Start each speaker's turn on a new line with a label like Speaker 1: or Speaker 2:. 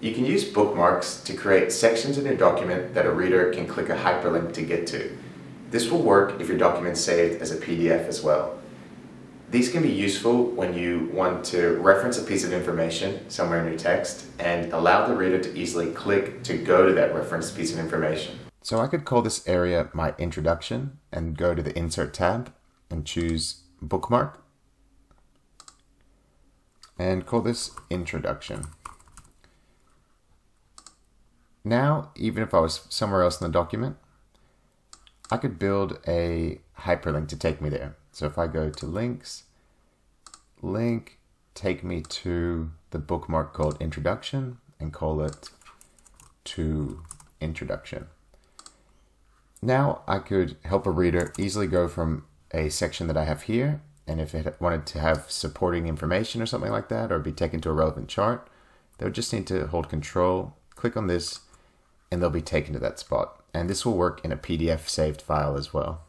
Speaker 1: You can use bookmarks to create sections in your document that a reader can click a hyperlink to get to. This will work if your document's saved as a PDF as well. These can be useful when you want to reference a piece of information somewhere in your text and allow the reader to easily click to go to that referenced piece of information. So I could call this area my introduction and go to the Insert tab and choose Bookmark and call this Introduction. Now, even if I was somewhere else in the document, I could build a hyperlink to take me there. So if I go to links, link, take me to the bookmark called Introduction and call it to Introduction. Now I could help a reader easily go from a section that I have here, and if it wanted to have supporting information or something like that, or be taken to a relevant chart, they would just need to hold Control, click on this, and they'll be taken to that spot. And this will work in a PDF saved file as well.